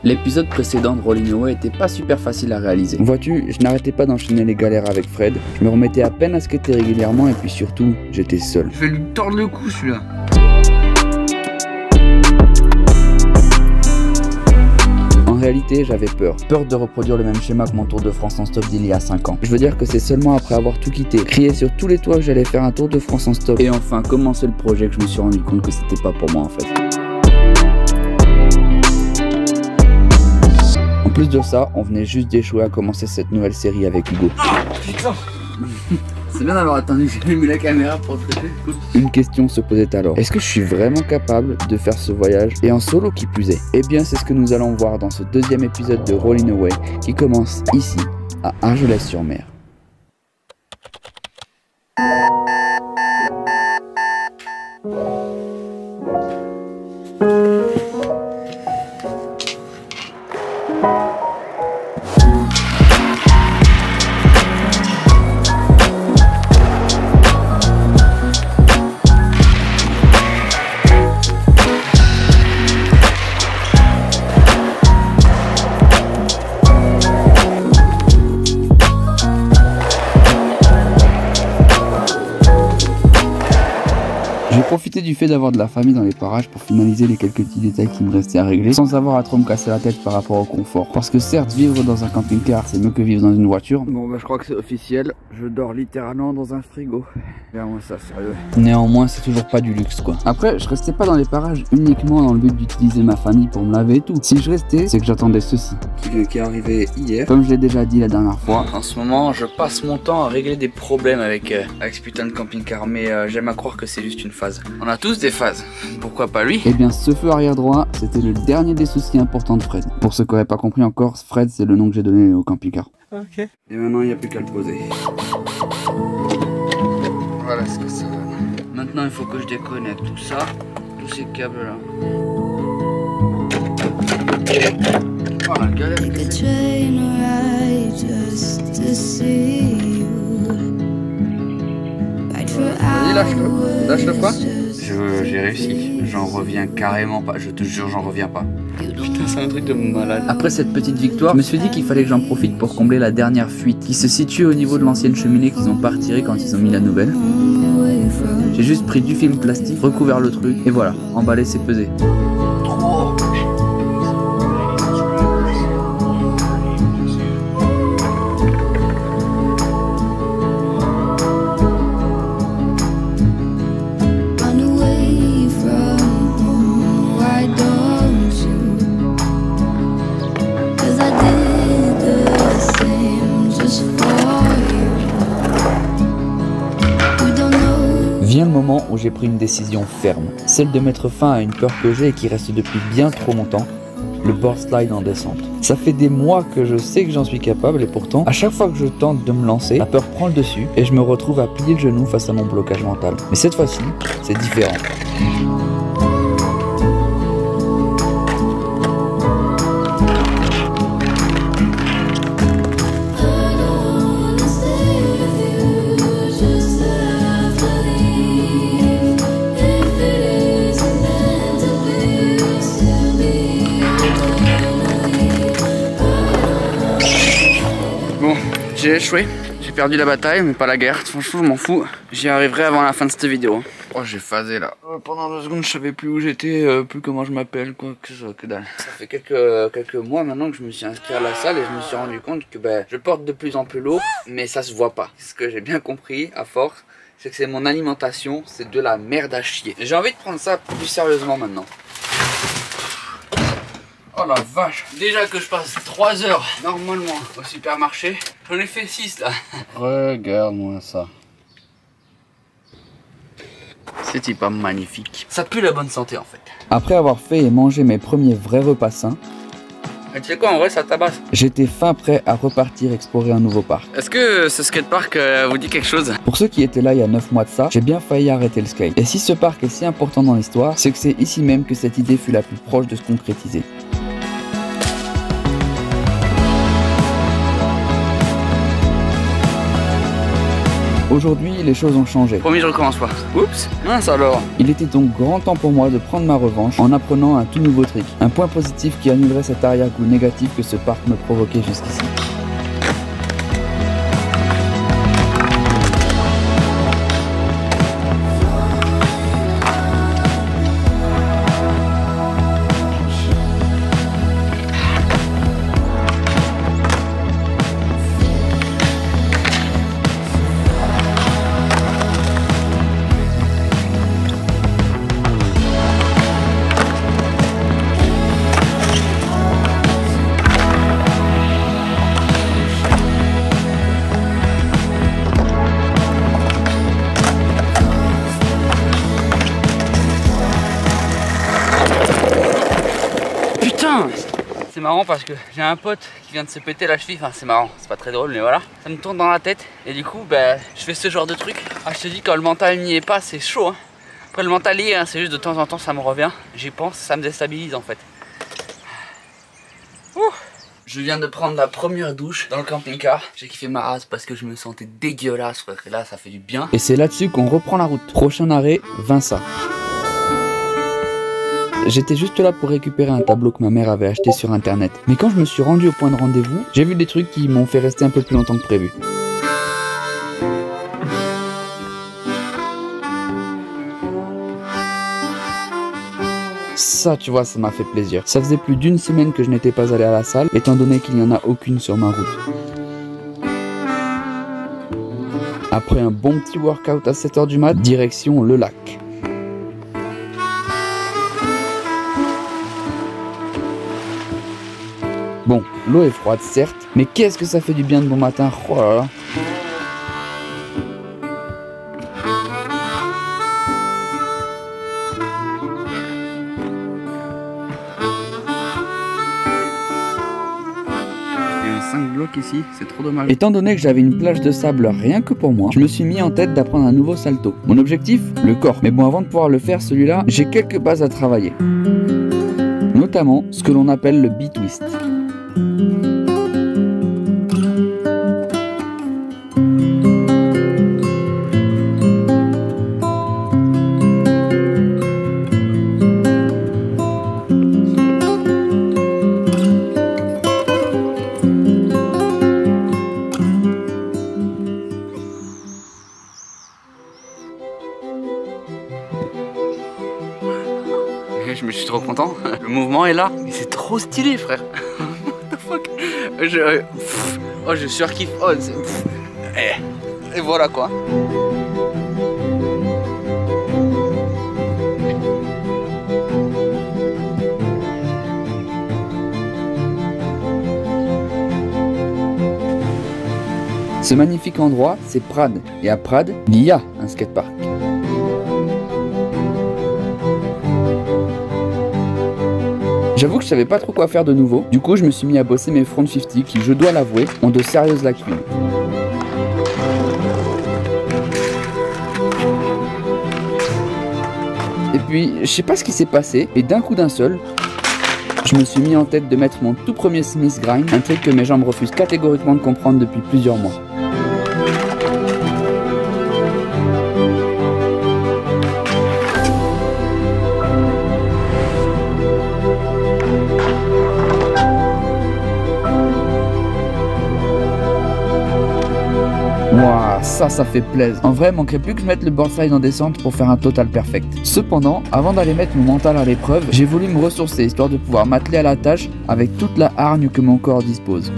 L'épisode précédent de Rolling Away était pas super facile à réaliser. Vois-tu, je n'arrêtais pas d'enchaîner les galères avec Fred, je me remettais à peine à skater régulièrement et puis surtout, j'étais seul. Je vais lui tordre le cou celui-là. En réalité, j'avais peur de reproduire le même schéma que mon Tour de France en stop d'il y a 5 ans. Je veux dire que c'est seulement après avoir tout quitté, crié sur tous les toits que j'allais faire un Tour de France en stop et enfin commencer le projet que je me suis rendu compte que c'était pas pour moi en fait. En plus de ça, on venait juste d'échouer à commencer cette nouvelle série avec Hugo. Ah putain. C'est bien d'avoir attendu que j'ai mis la caméra pour te traiter. Une question se posait alors. Est-ce que je suis vraiment capable de faire ce voyage et en solo qui plus est? Eh bien c'est ce que nous allons voir dans ce deuxième épisode de Rolling Away qui commence ici, à Argelès-sur-Mer. J'ai profité du fait d'avoir de la famille dans les parages pour finaliser les quelques petits détails qui me restaient à régler sans avoir à trop me casser la tête par rapport au confort. Parce que certes, vivre dans un camping-car c'est mieux que vivre dans une voiture. Bon bah je crois que c'est officiel, je dors littéralement dans un frigo. Regarde-moi ça, sérieux. Néanmoins c'est toujours pas du luxe quoi. Après je restais pas dans les parages uniquement dans le but d'utiliser ma famille pour me laver et tout. Si je restais, c'est que j'attendais ceci. Qui est arrivé hier. Comme je l'ai déjà dit la dernière fois. En ce moment je passe mon temps à régler des problèmes avec ce putain de camping-car, mais j'aime à croire que c'est juste une phase. On a tous des phases, pourquoi pas lui? Eh bien ce feu arrière droit, c'était le dernier des soucis importants de Fred. Pour ceux qui n'auraient pas compris encore, Fred c'est le nom que j'ai donné au camping-car. Ok. Et maintenant il n'y a plus qu'à le poser. Voilà ce que ça donne. Maintenant il faut que je déconnecte tout ça, tous ces câbles là. Voilà, galère. Vas-y, lâche-le quoi? J'ai réussi, j'en reviens carrément pas, je te jure j'en reviens pas. Putain c'est un truc de malade. Après cette petite victoire, je me suis dit qu'il fallait que j'en profite pour combler la dernière fuite qui se situe au niveau de l'ancienne cheminée qu'ils ont pas retirée quand ils ont mis la nouvelle. J'ai juste pris du film plastique, recouvert le truc et voilà, emballé c'est pesé. Vient le moment où j'ai pris une décision ferme, celle de mettre fin à une peur que j'ai et qui reste depuis bien trop longtemps, le board slide en descente. Ça fait des mois que je sais que j'en suis capable et pourtant, à chaque fois que je tente de me lancer, la peur prend le dessus et je me retrouve à plier le genou face à mon blocage mental. Mais cette fois-ci, c'est différent. Bon, j'ai échoué, j'ai perdu la bataille mais pas la guerre, franchement je m'en fous, j'y arriverai avant la fin de cette vidéo. Oh j'ai phasé là, pendant 2 secondes je savais plus où j'étais, plus comment je m'appelle, quoi que dalle. Ça fait quelques mois maintenant que je me suis inscrit à la salle et je me suis rendu compte que je porte de plus en plus lourd mais ça se voit pas. Ce que j'ai bien compris à force, c'est que c'est mon alimentation, c'est de la merde à chier. J'ai envie de prendre ça plus sérieusement maintenant. Oh la vache, déjà que je passe 3 heures normalement au supermarché, j'en ai fait 6 là. Regarde-moi ça. C'est pas magnifique. Ça pue la bonne santé en fait. Après avoir fait et mangé mes premiers vrais repas sains, et tu sais quoi, en vrai ça tabasse. j'étais fin prêt à repartir explorer un nouveau parc. Est-ce que ce skatepark vous dit quelque chose? Pour ceux qui étaient là il y a 9 mois de ça, j'ai bien failli arrêter le skate. Et si ce parc est si important dans l'histoire, c'est que c'est ici même que cette idée fut la plus proche de se concrétiser. Aujourd'hui, les choses ont changé. Promis, je recommence pas. Oups, mince alors. Il était donc grand temps pour moi de prendre ma revanche en apprenant un tout nouveau trick. Un point positif qui annulerait cet arrière-goût négatif que ce parc me provoquait jusqu'ici. C'est marrant parce que j'ai un pote qui vient de se péter la cheville, enfin c'est marrant, c'est pas très drôle mais voilà. Ça me tourne dans la tête et du coup je fais ce genre de truc. Ah je te dis quand le mental n'y est pas c'est chaud hein. Après le mental y est, hein, c'est juste de temps en temps ça me revient. J'y pense, ça me déstabilise en fait. Ouh. Je viens de prendre la première douche dans le camping-car. J'ai kiffé ma race parce que je me sentais dégueulasse frère et là ça fait du bien. Et c'est là-dessus qu'on reprend la route. Prochain arrêt, Vinça. J'étais juste là pour récupérer un tableau que ma mère avait acheté sur internet. Mais quand je me suis rendu au point de rendez-vous, j'ai vu des trucs qui m'ont fait rester un peu plus longtemps que prévu. Ça, tu vois, ça m'a fait plaisir. Ça faisait plus d'une semaine que je n'étais pas allé à la salle, étant donné qu'il n'y en a aucune sur ma route. Après un bon petit workout à 7 h du mat, direction le lac. Bon, l'eau est froide certes, mais qu'est-ce que ça fait du bien de bon matin, oh là là. Il y a 5 blocs ici, c'est trop dommage. Étant donné que j'avais une plage de sable rien que pour moi, je me suis mis en tête d'apprendre un nouveau salto. Mon objectif, le corps. Mais bon, avant de pouvoir le faire celui-là, j'ai quelques bases à travailler. Notamment ce que l'on appelle le B-twist. Je me suis trop content, le mouvement est là, mais c'est trop stylé frère. What the fuck. Je surkiffe, et voilà quoi. Ce magnifique endroit, c'est Prades, et à Prades, il y a un skatepark. J'avoue que je savais pas trop quoi faire de nouveau, du coup je me suis mis à bosser mes front 50 qui, je dois l'avouer, ont de sérieuses lacunes. Et puis, je sais pas ce qui s'est passé, et d'un coup d'un seul, je me suis mis en tête de mettre mon tout premier Smith Grind, un trick que mes jambes refusent catégoriquement de comprendre depuis plusieurs mois. Waouh, ça fait plaisir. En vrai, manquerait plus que je mette le boardside en descente pour faire un total perfect. Cependant, avant d'aller mettre mon mental à l'épreuve, j'ai voulu me ressourcer histoire de pouvoir m'atteler à la tâche avec toute la hargne que mon corps dispose.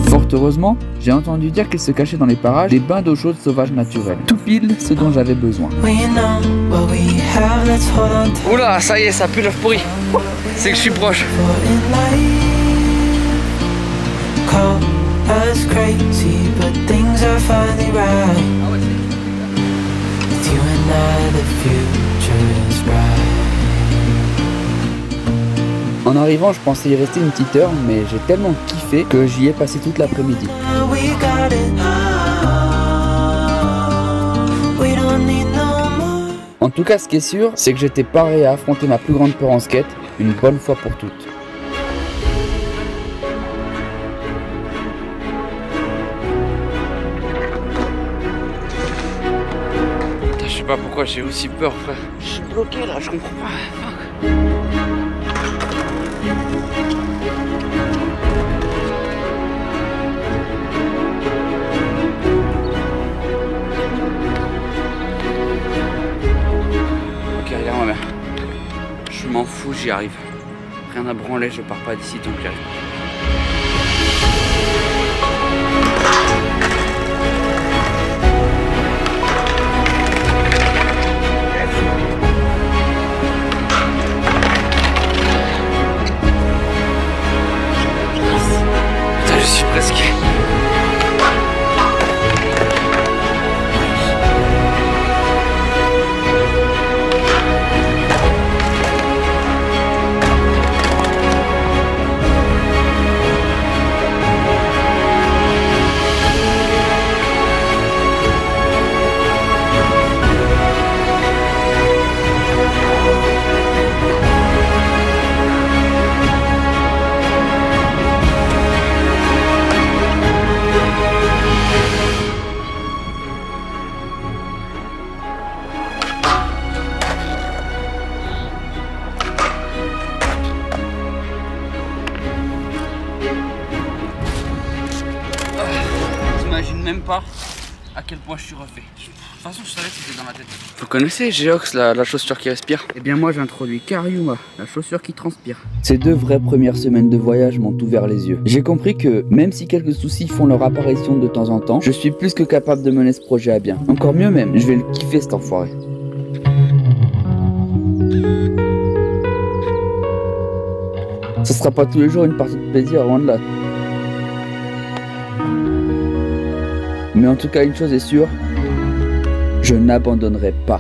Fort heureusement, j'ai entendu dire qu'il se cachait dans les parages des bains d'eau chaude sauvages naturels. Tout pile ce dont j'avais besoin. Oula, ça y est, ça pue l'œuf pourri. C'est que je suis proche. As crazy, but things are finally right. With you and I, the future is bright. En arrivant, je pensais y rester une petite heure, mais j'ai tellement kiffé que j'y ai passé toute l'après-midi. En tout cas, ce qui est sûr, c'est que j'étais paré à affronter ma plus grande peur en skate, une bonne fois pour toutes. pas pourquoi j'ai aussi peur, frère. Je suis bloqué là, je comprends pas. Fuck. Ok, regarde ma mère. Je m'en fous, j'y arrive. Rien à branler, je pars pas d'ici tant que j'y arrive. Putain, je suis presque. J'imagine même pas à quel point je suis refait. De toute façon, je savais que c'était dans ma tête. Vous connaissez Geox, la chaussure qui respire? Eh bien moi j'introduis Kariuma, la chaussure qui transpire. Ces 2 vraies premières semaines de voyage m'ont ouvert les yeux. J'ai compris que, même si quelques soucis font leur apparition de temps en temps, je suis plus que capable de mener ce projet à bien. Encore mieux même, je vais le kiffer cet enfoiré. Ce sera pas tous les jours une partie de plaisir, loin de là. Mais en tout cas, une chose est sûre, je n'abandonnerai pas.